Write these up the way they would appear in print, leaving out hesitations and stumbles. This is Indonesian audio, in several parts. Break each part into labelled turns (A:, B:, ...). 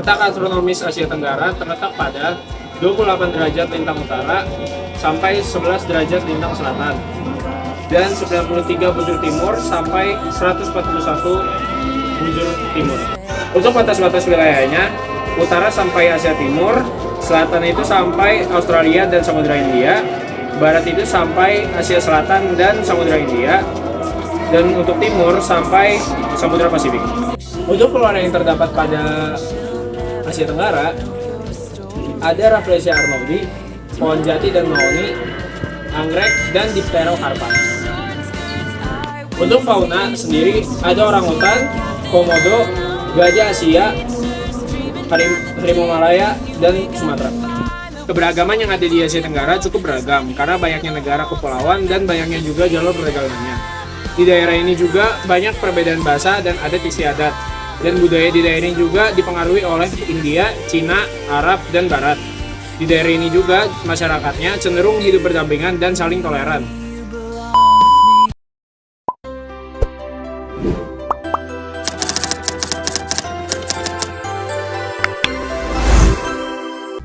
A: Letak astronomis Asia Tenggara terletak pada 28 derajat lintang utara sampai 11 derajat lintang selatan dan 93 bujur timur sampai 141 bujur timur. Untuk batas-batas wilayahnya, utara sampai Asia Timur, selatan itu sampai Australia dan Samudra Hindia, barat itu sampai Asia Selatan dan Samudra Hindia, dan untuk timur sampai Samudra Pasifik. Untuk flora yang terdapat pada Asia Tenggara, ada Rafflesia arnoldii, pohon jati dan mahoni, anggrek, dan Dipterocarpa. Untuk fauna sendiri, ada orangutan, komodo, gajah Asia, harimau Malaya, dan Sumatera. Keberagaman yang ada di Asia Tenggara cukup beragam karena banyaknya negara kepulauan dan banyaknya juga jalur perdagangannya. Di daerah ini juga banyak perbedaan bahasa dan adat istiadat, dan budaya di daerah ini juga dipengaruhi oleh India, Cina, Arab, dan Barat. Di daerah ini juga masyarakatnya cenderung hidup berdampingan dan saling toleran.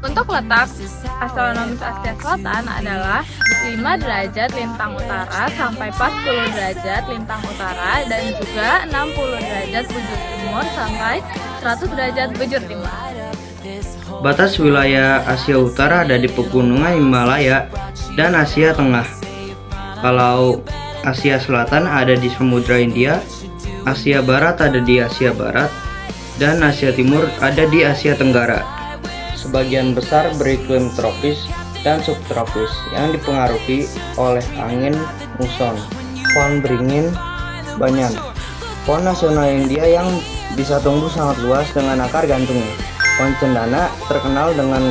B: Untuk letak astronomis Asia Selatan adalah 5 derajat lintang utara sampai 40 derajat lintang utara dan juga 60 derajat bujur timur sampai 100 derajat bujur timur.
C: Batas wilayah Asia Utara ada di pegunungan Himalaya dan Asia Tengah. Kalau Asia Selatan ada di Samudra Hindia, Asia Barat ada di Asia Barat, dan Asia Timur ada di Asia Tenggara. Sebagian besar beriklim tropis dan subtropis yang dipengaruhi oleh angin muson, pohon beringin, banyan. Pohon nasional India yang bisa tumbuh sangat luas dengan akar gantungnya. Pohon cendana terkenal dengan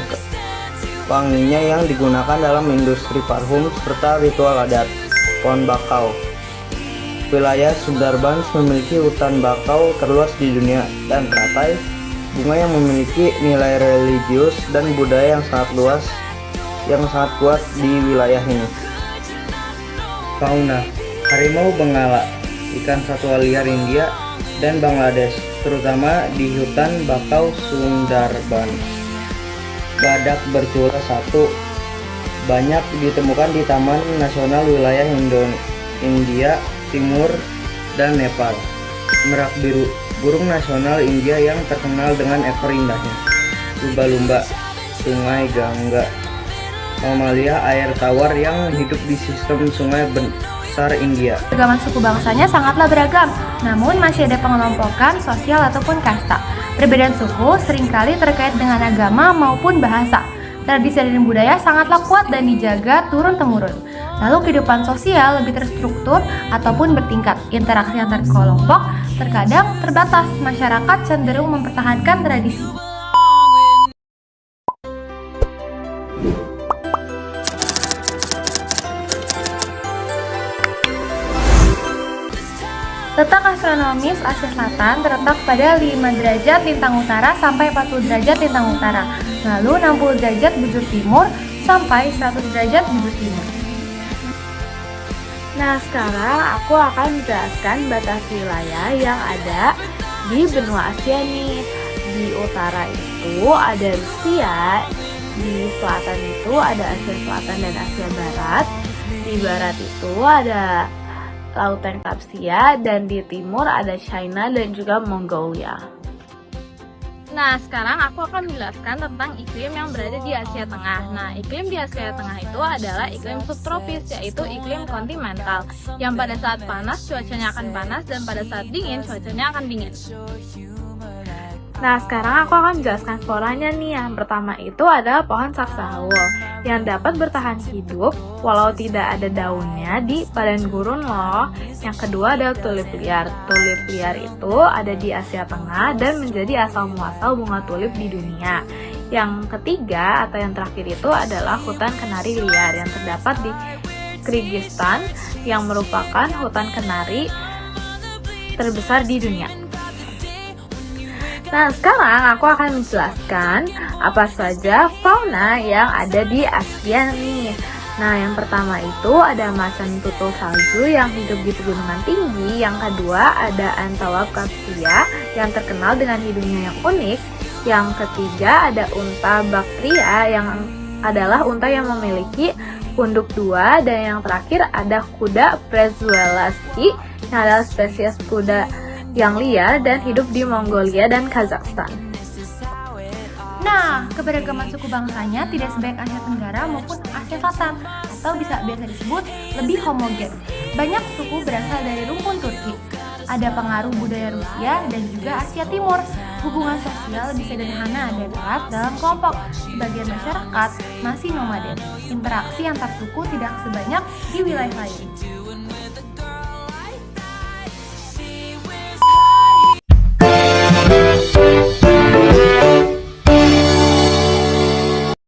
C: wanginya yang digunakan dalam industri parfum serta ritual adat. Pohon bakau. Wilayah Sundarbans memiliki hutan bakau terluas di dunia dan teratai bunga yang memiliki nilai religius dan budaya yang sangat luas yang sangat kuat di wilayah ini. Fauna: harimau Benggala, ikan satwa liar India dan Bangladesh, terutama di hutan bakau Sundarbans. Badak bercula satu banyak ditemukan di Taman Nasional Wilayah India Timur dan Nepal. Merak biru, burung nasional India yang terkenal dengan ekor indahnya. Lumba-lumba, sungai Gangga, mamalia air tawar yang hidup di sistem sungai besar India.
D: Keragaman suku bangsanya sangatlah beragam, namun masih ada pengelompokan sosial ataupun kasta. Perbedaan suku seringkali terkait dengan agama maupun bahasa. Tradisi dan budaya sangatlah kuat dan dijaga turun-temurun. Lalu kehidupan sosial lebih terstruktur ataupun bertingkat. Interaksi antar kelompok terkadang terbatas. Masyarakat cenderung mempertahankan tradisi. Letak astronomis Asia Selatan terletak pada 5 derajat lintang utara sampai 40 derajat lintang utara, lalu 60 derajat bujur timur sampai 100 derajat bujur timur.
B: Nah, sekarang aku akan menjelaskan batas wilayah yang ada di benua Asia nih. Di utara itu ada Rusia, di selatan itu ada Asia Selatan dan Asia Barat, di barat itu ada Lautan Kapsia, dan di timur ada China dan juga Mongolia. Nah, sekarang aku akan menjelaskan tentang iklim yang berada di Asia Tengah. Nah, iklim di Asia Tengah itu adalah iklim subtropis, yaitu iklim kontinental, yang pada saat panas cuacanya akan panas dan pada saat dingin cuacanya akan dingin. Nah, sekarang aku akan menjelaskan floranya nih. Yang pertama itu adalah pohon saksahul yang dapat bertahan hidup walau tidak ada daunnya di padang gurun loh. Yang kedua adalah tulip liar. Tulip liar itu ada di Asia Tengah dan menjadi asal muasal bunga tulip di dunia. Yang ketiga atau yang terakhir itu adalah hutan kenari liar yang terdapat di Kyrgyzstan yang merupakan hutan kenari terbesar di dunia. Nah, sekarang aku akan menjelaskan apa saja fauna yang ada di Asia nih. Nah, yang pertama itu ada macan tutul salju yang hidup di pegunungan tinggi. Yang kedua ada Antelope Kapsia yang terkenal dengan hidungnya yang unik. Yang ketiga ada unta Bactria yang adalah unta yang memiliki unduk 2, dan yang terakhir ada kuda Przewalski yang adalah spesies kuda yang liar dan hidup di Mongolia dan Kazakhstan.
D: Nah, keberagaman suku bangsanya tidak sebaik Asia Tenggara maupun Asia Selatan, atau biasa disebut lebih homogen. Banyak suku berasal dari rumpun Turki. Ada pengaruh budaya Rusia dan juga Asia Timur. Hubungan sosial lebih sederhana dan erat dalam kelompok. Sebagian masyarakat masih nomaden. Interaksi antar suku tidak sebanyak di wilayah lain.